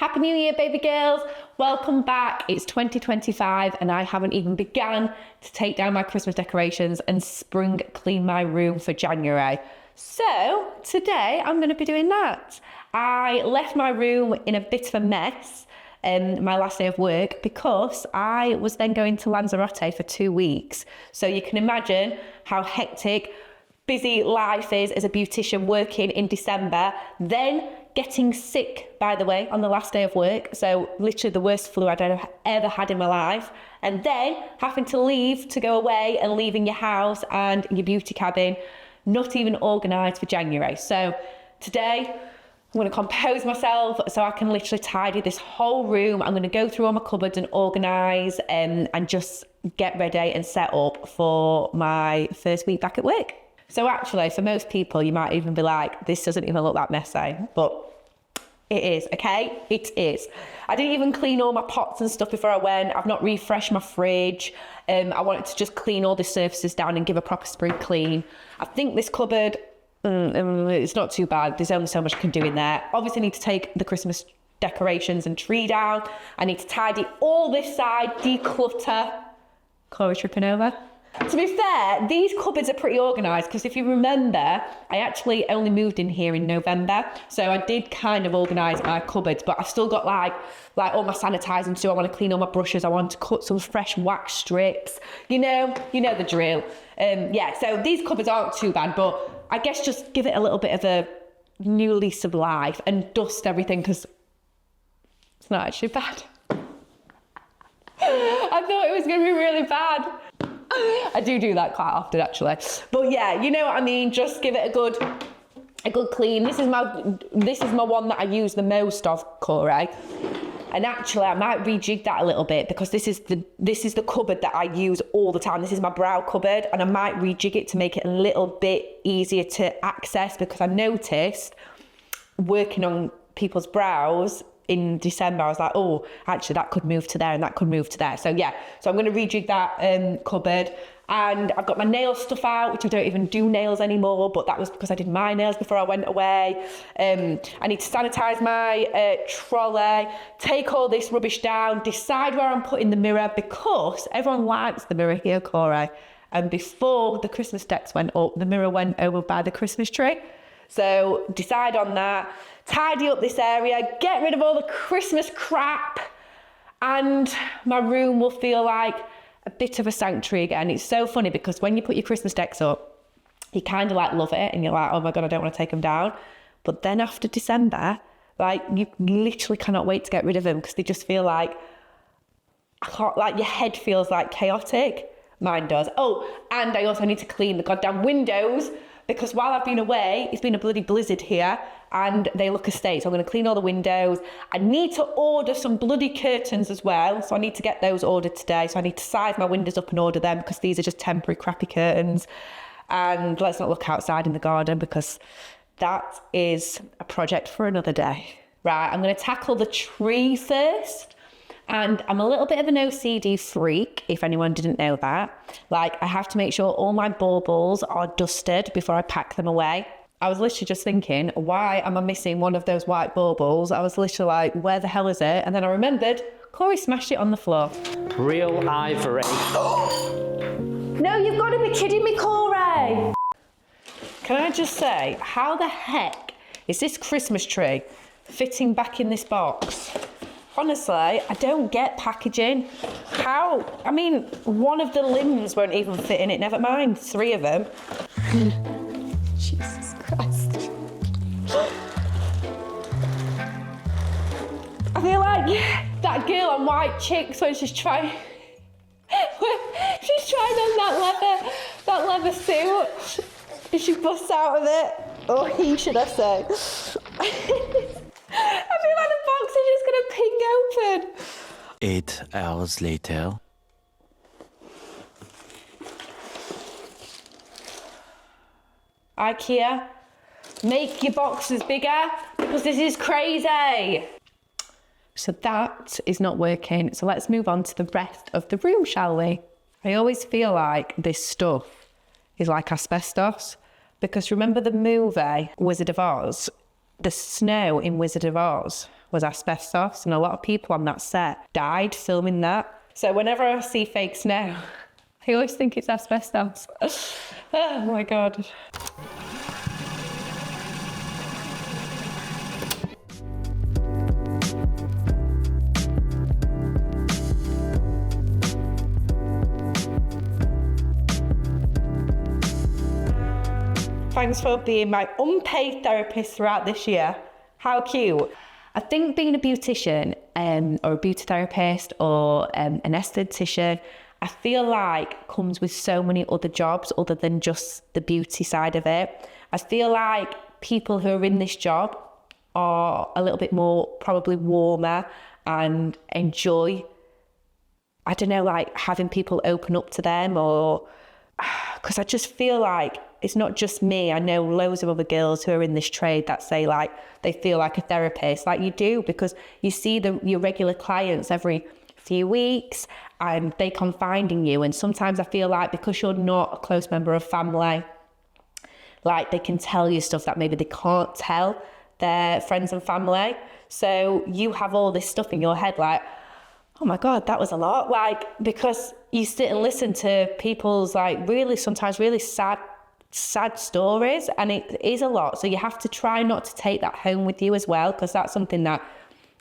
Happy New Year, baby girls. Welcome back. It's 2025 and I haven't even begun to take down my Christmas decorations and spring clean my room for January. So today I'm going to be doing that. I left my room in a bit of a mess my last day of work because I was then going to Lanzarote for 2 weeks. So you can imagine how hectic, busy life is as a beautician working in December, then getting sick, by the way, on the last day of work. So literally the worst flu I'd ever had in my life. And then having to leave to go away and leaving your house and your beauty cabin, not even organised for January. So today I'm going to compose myself so I can literally tidy this whole room. I'm going to go through all my cupboards and organise and just get ready and set up for my first week back at work. So actually, for most people, you might even be like, this doesn't even look that messy, but it is, okay? It is. I didn't even clean all my pots and stuff before I went. I've not refreshed my fridge. I wanted to just clean all the surfaces down and give a proper spring clean. I think this cupboard, it's not too bad. There's only so much I can do in there. Obviously, I need to take the Christmas decorations and tree down. I need to tidy all this side, declutter. Corey tripping over. To be fair, these cupboards are pretty organised because if you remember, I actually only moved in here in November. So I did kind of organise my cupboards, but I've still got like all my sanitising to do. I want to clean all my brushes. I want to cut some fresh wax strips. You know the drill. Yeah, so these cupboards aren't too bad, but I guess just give it a little bit of a new lease of life and dust everything because it's not actually bad. I thought it was going to be really bad. I do that quite often actually, but yeah, you know what I mean. Just give it a good clean. This is my one that I use the most of, Corey. And actually, I might rejig that a little bit because this is the cupboard that I use all the time. This is my brow cupboard, and I might rejig it to make it a little bit easier to access because I noticed working on people's brows in December, I was like, oh, actually that could move to there and that could move to there. So yeah, so I'm going to rejig that cupboard. And I've got my nail stuff out, which I don't even do nails anymore, but that was because I did my nails before I went away. I need to sanitise my trolley, take all this rubbish down, decide where I'm putting the mirror because everyone likes the mirror here, Corey. And before the Christmas decks went up, the mirror went over by the Christmas tree. So decide on that, tidy up this area, get rid of all the Christmas crap, and my room will feel like a bit of a sanctuary again. It's so funny because when you put your Christmas decks up, you kind of like love it and you're like, oh my God, I don't want to take them down. But then after December, like you literally cannot wait to get rid of them because they just feel like your head feels like chaotic. Mine does. Oh, and I also need to clean the goddamn windows because while I've been away, it's been a bloody blizzard here and they look a state. So I'm going to clean all the windows. I need to order some bloody curtains as well. So I need to get those ordered today. So I need to size my windows up and order them because these are just temporary crappy curtains. And let's not look outside in the garden because that is a project for another day. Right, I'm going to tackle the tree first. And I'm a little bit of an OCD freak, if anyone didn't know that. Like, I have to make sure all my baubles are dusted before I pack them away. I was literally just thinking, why am I missing one of those white baubles? I was literally like, where the hell is it? And then I remembered, Corey smashed it on the floor. Real ivory. No, you've got to be kidding me, Corey. Can I just say, how the heck is this Christmas tree fitting back in this box? Honestly, I don't get packaging. How? I mean, one of the limbs won't even fit in it, never mind 3 of them. Jesus Christ. I feel like that girl on White Chicks when she's trying on that leather suit and she busts out of it. Or he, should I say. I feel like the box is just going to ping open. 8 hours later. IKEA, make your boxes bigger because this is crazy. So that is not working. So let's move on to the rest of the room, shall we? I always feel like this stuff is like asbestos because remember the movie Wizard of Oz? The snow in Wizard of Oz was asbestos, and a lot of people on that set died filming that. So whenever I see fake snow, I always think it's asbestos. Oh my God. Thanks for being my unpaid therapist throughout this year. How cute. I think being a beautician or a beauty therapist or an esthetician, I feel like comes with so many other jobs other than just the beauty side of it. I feel like people who are in this job are a little bit more probably warmer and enjoy, I don't know, like having people open up to them, or because I just feel like it's not just me. I know loads of other girls who are in this trade that say like they feel like a therapist, like you do, because you see your regular clients every few weeks and they confide in you. And sometimes I feel like because you're not a close member of family, like they can tell you stuff that maybe they can't tell their friends and family. So you have all this stuff in your head like, oh my God, that was a lot. Like, because you sit and listen to people's like sometimes really sad stories, and it is a lot. So you have to try not to take that home with you as well, because that's something that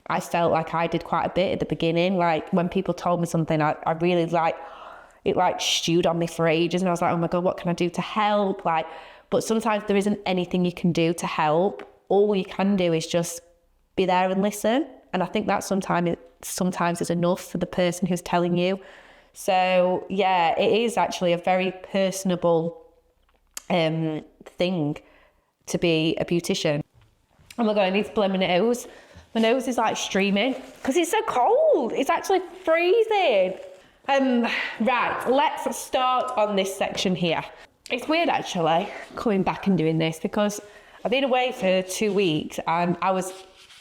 I felt like I did quite a bit at the beginning. Like when people told me something, I really stewed on me for ages, and I was like, oh my God, what can I do to help? Like, but sometimes there isn't anything you can do to help. All you can do is just be there and listen. And I think that sometimes is enough for the person who's telling you. So yeah, it is actually a very personable thing to be a beautician. Oh my God, I need to blow my nose. My nose is like streaming because it's so cold. It's actually freezing. Right, let's start on this section here. It's weird actually coming back and doing this because I've been away for 2 weeks and I was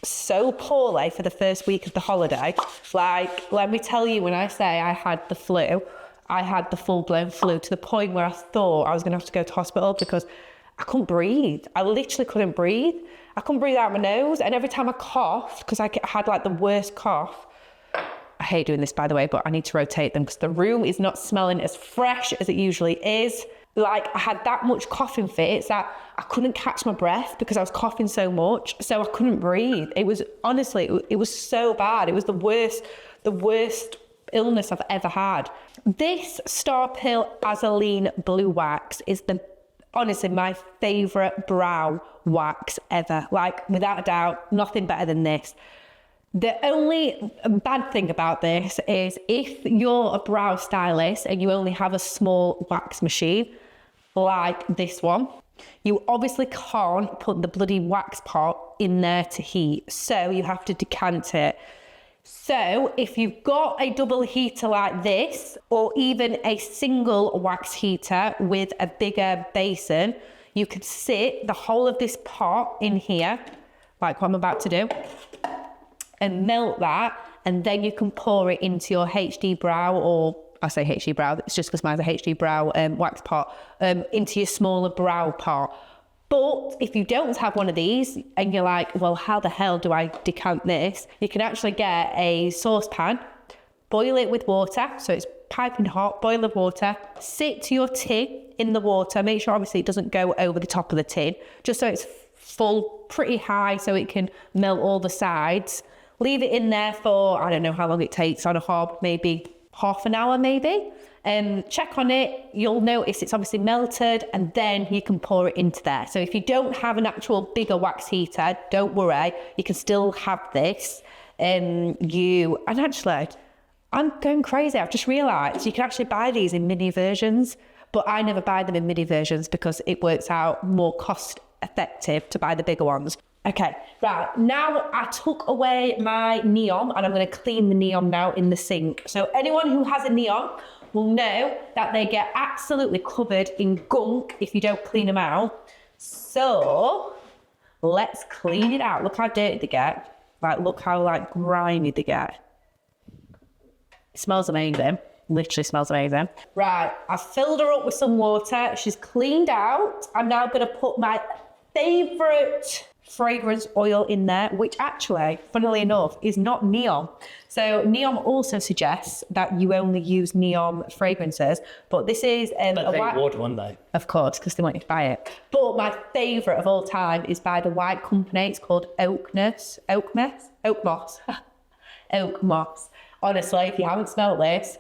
so poorly for the first week of the holiday. Like, let me tell you, when I say I had the flu, I had the full-blown flu to the point where I thought I was going to have to go to hospital because I couldn't breathe. I literally couldn't breathe. I couldn't breathe out my nose. And every time I coughed, because I had like the worst cough, I hate doing this by the way, but I need to rotate them because the room is not smelling as fresh as it usually is. Like I had that much coughing fits that I couldn't catch my breath because I was coughing so much. So I couldn't breathe. It was honestly, it was so bad. It was the worst illness I've ever had. This Star Pearl Azuline Blue Wax is honestly my favourite brow wax ever. Like without a doubt, nothing better than this. The only bad thing about this is if you're a brow stylist and you only have a small wax machine like this one, you obviously can't put the bloody wax pot in there to heat. So you have to decant it. So if you've got a double heater like this, or even a single wax heater with a bigger basin, you could sit the whole of this pot in here, like what I'm about to do, and melt that, and then you can pour it into your HD brow, or I say HD brow, it's just because mine's a HD brow wax pot, into your smaller brow pot. But if you don't have one of these and you're like, well, how the hell do I decant this? You can actually get a saucepan, boil it with water, so it's piping hot, boil the water, sit to your tin in the water, make sure obviously it doesn't go over the top of the tin, just so it's full pretty high so it can melt all the sides. Leave it in there for, I don't know how long it takes on a hob, maybe half an hour maybe. Check on it, you'll notice it's obviously melted, and then you can pour it into there. So if you don't have an actual bigger wax heater, don't worry, you can still have this. And actually, I'm going crazy, I've just realised you can actually buy these in mini versions, but I never buy them in mini versions because it works out more cost effective to buy the bigger ones. Okay, right, now I took away my Neom and I'm going to clean the Neom now in the sink. So anyone who has a Neom will know that they get absolutely covered in gunk if you don't clean them out. So let's clean it out. Look how dirty they get. Like, look how like grimy they get. It smells amazing. Literally smells amazing. Right, I've filled her up with some water. She's cleaned out. I'm now going to put my favourite fragrance oil in there, which actually, funnily enough, is not Neom. So Neom also suggests that you only use Neom fragrances, but this is But they would, wouldn't they? of course, because they want you to buy it. But my favourite of all time is by the white company. It's called Oak Moss. Oak Moss. Honestly, if you haven't smelled this,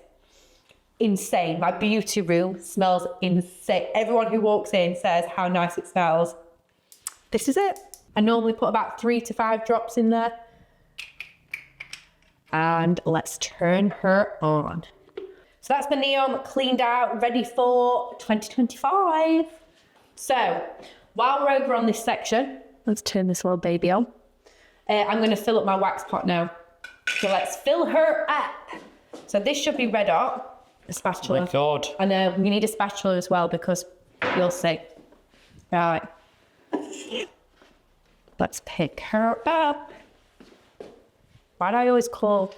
insane. My beauty room smells insane. Everyone who walks in says how nice it smells. This is it. I normally put about 3 to 5 drops in there. And let's turn her on. So that's the Neom cleaned out, ready for 2025. So while we're over on this section, let's turn this little baby on. I'm going to fill up my wax pot now. So let's fill her up. So this should be red hot. A spatula. Oh my God. I know, you need a spatula as well because you'll see. Right. Let's pick her up. Why do I always call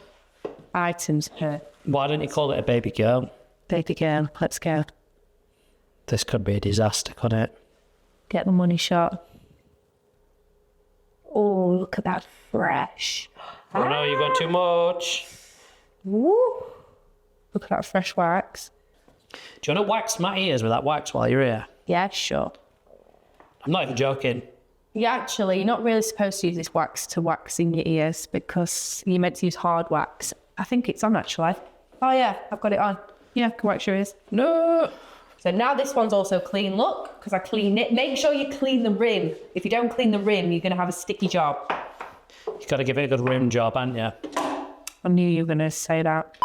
items her? Why don't you call it a baby girl? Baby girl, let's go. This could be a disaster, couldn't it? Get the money shot. Oh, look at that fresh. Oh no, you've got too much. Woo. Look at that fresh wax. Do you want to wax my ears with that wax while you're here? Yeah, sure. I'm not even joking. You're not really supposed to use this wax to wax in your ears because you're meant to use hard wax. I think it's on actually. Oh yeah, I've got it on. Yeah, can wax your ears. No. So now this one's also clean, look, because I clean it. Make sure you clean the rim. If you don't clean the rim, you're going to have a sticky job. You've got to give it a good rim job, haven't you? I knew you were going to say that.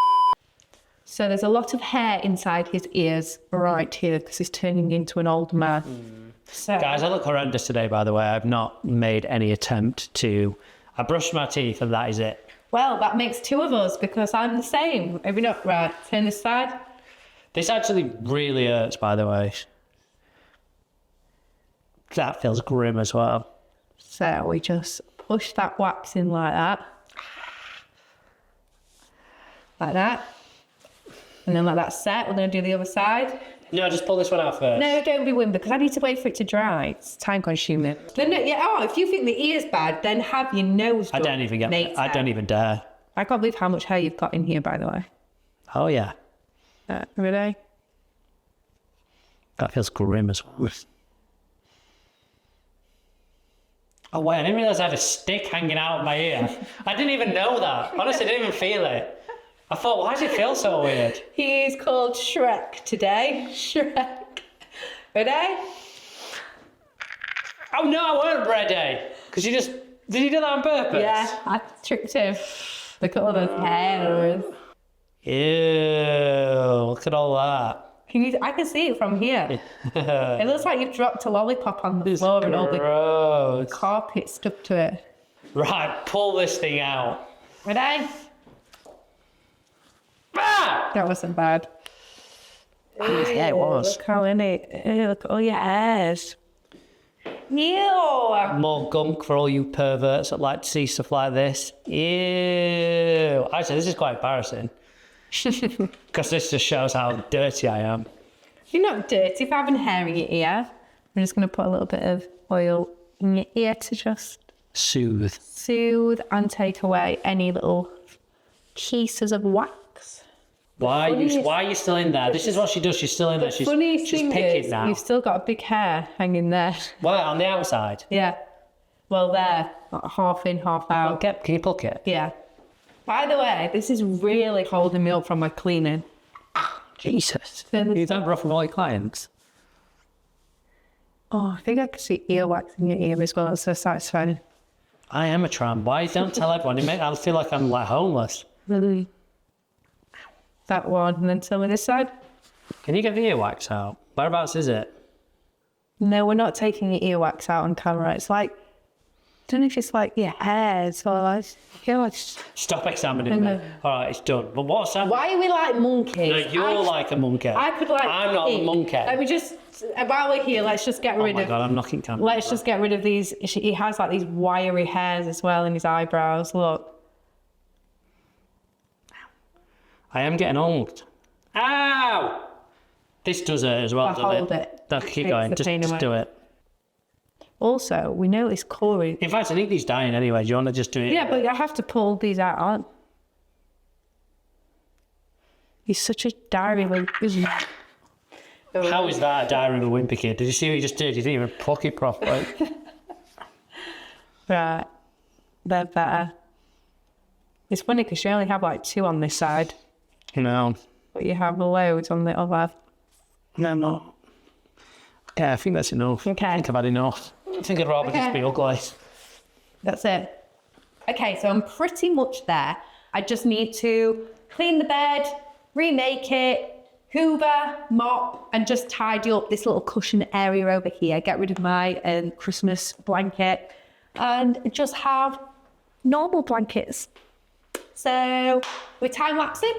So there's a lot of hair inside his ears right here because he's turning into an old man. So, Guys, I look horrendous today, by the way. I've not made any attempt to... I brushed my teeth and that is it. well, that makes 2 of us because I'm the same. Have you not? Right, turn this side. This actually really hurts, by the way. That feels grim as well. So we just push that wax in like that. Like that. And then let that set. We're going to do the other side. No, just pull this one out first. No, don't be wind because I need to wait for it to dry. It's time consuming. Then, if you think the ear's bad, then have your nose done. I don't even dare. I can't believe how much hair you've got in here, by the way. Oh, yeah. Really? That feels grim as well. Oh, wait, I didn't realise I had a stick hanging out of my ear. I didn't even know that. Honestly, I didn't even feel it. I thought, why does it feel so weird? He's called Shrek today. Shrek. Ready? Oh, no, I weren't ready. Because you just... Did you do that on purpose? Yeah, I tricked him. Look at all those hairs. Ew, look at all that. I can see it from here. It looks like you've dropped a lollipop on the floor and all the Gross. carpet stuck to it. Right, pull this thing out. Ready? Ah! That wasn't bad. Yeah, it was. Look how in it. Look at all your hairs. Ew. More gunk for all you perverts that like to see stuff like this. Ew. Actually, this is quite embarrassing. Because this just shows how dirty I am. You're not dirty for having hair in your ear. I'm just going to put a little bit of oil in your ear to just soothe and take away any little pieces of wax. Why are you still in there? This is what she does. She's still in there. She's picking now. You've still got a big hair hanging there. What, on the outside? Yeah. Well, there. Like half in, half out. Can you pluck it? Yeah. By the way, this is really holding me up from my cleaning. Jesus. You don't rough with all your clients? Oh, I think I can see earwax in your ear as well. It's so satisfying. I am a tramp. Why don't tell everyone? I feel like I'm like homeless. Really? That one, and then some of this side. Can you get the earwax out? Whereabouts is it? No, we're not taking your earwax out on camera. It's like, I don't know if it's like your hairs or like, Stop examining me. All right, it's done. But what's that? Why are we like monkeys? No, you're like a monkey. I'm not a monkey. Let me just, while we're here, let's just get rid of. Oh my God, I'm knocking camera. Let's just get rid of these. He has like these wiry hairs as well in his eyebrows. Look. I am getting old. Ow! This does it as well, doesn't hold it. No, keep going. Just do it. Also, we noticed Corey. In fact, I think he's dying anyway. Do you want to just do it? Yeah, but I have to pull these out on. He's such a diary wimp, isn't he? How is that a diary of a wimpy kid? Did you see what he just did? You didn't even pluck it properly. Right. They're better. It's funny because you only have like 2 on this side. No. But you have loads on the other. No. Okay, I think that's enough. Okay. I think I've had enough. I think I'd rather just be ugly. That's it. Okay, so I'm pretty much there. I just need to clean the bed, remake it, hoover, mop, and just tidy up this little cushion area over here. Get rid of my Christmas blanket and just have normal blankets. So we're time-lapsing.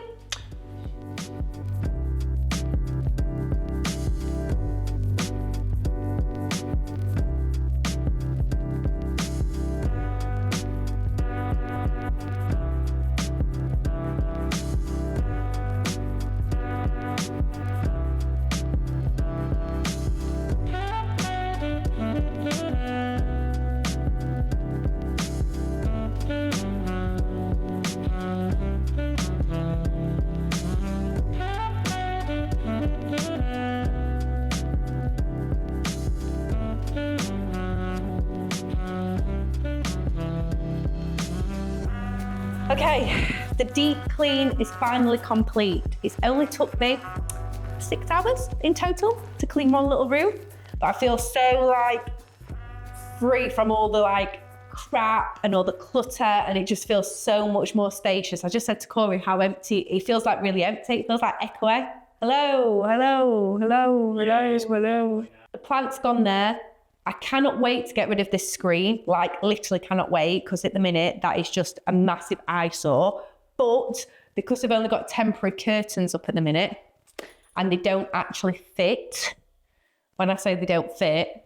Okay, the deep clean is finally complete. It's only took me 6 hours in total to clean one little room, but I feel so like free from all the like crap and all the clutter, and it just feels so much more spacious. I just said to Corey how empty, it feels like really empty. It feels like echoey. Hello, hello, hello, hello, hello. The plant's gone there. I cannot wait to get rid of this screen, like literally cannot wait, because at the minute that is just a massive eyesore. But because I've only got temporary curtains up at the minute and they don't actually fit, when I say they don't fit,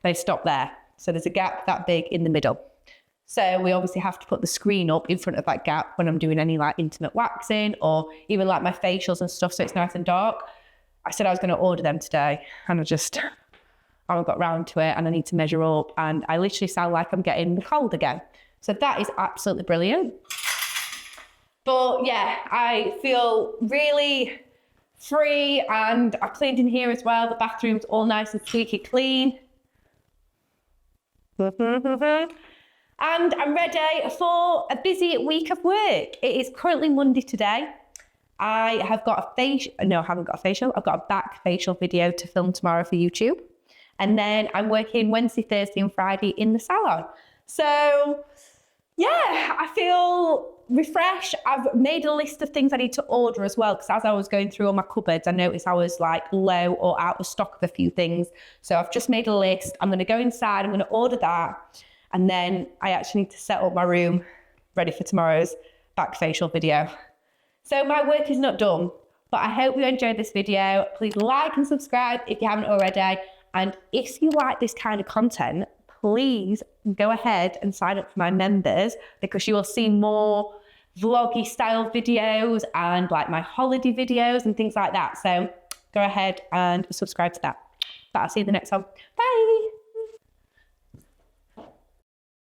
they stop there. So there's a gap that big in the middle. So we obviously have to put the screen up in front of that gap when I'm doing any like intimate waxing or even like my facials and stuff, so it's nice and dark. I said I was going to order them today and I haven't got round to it, and I need to measure up, and I literally sound like I'm getting the cold again. So that is absolutely brilliant. But yeah, I feel really free, and I cleaned in here as well. The bathroom's all nice and squeaky clean. And I'm ready for a busy week of work. It is currently Monday today. I have got a facial, no, I haven't got a facial. I've got a back facial video to film tomorrow for YouTube. And then I'm working Wednesday, Thursday and Friday in the salon. So yeah, I feel refreshed. I've made a list of things I need to order as well, because as I was going through all my cupboards, I noticed I was like low or out of stock of a few things. So I've just made a list. I'm going to go inside, I'm going to order that. And then I actually need to set up my room ready for tomorrow's back facial video. So my work is not done, but I hope you enjoyed this video. Please like and subscribe if you haven't already. And if you like this kind of content, please go ahead and sign up for my members, because you will see more vloggy style videos and like my holiday videos and things like that. So go ahead and subscribe to that. But I'll see you in the next one. Bye.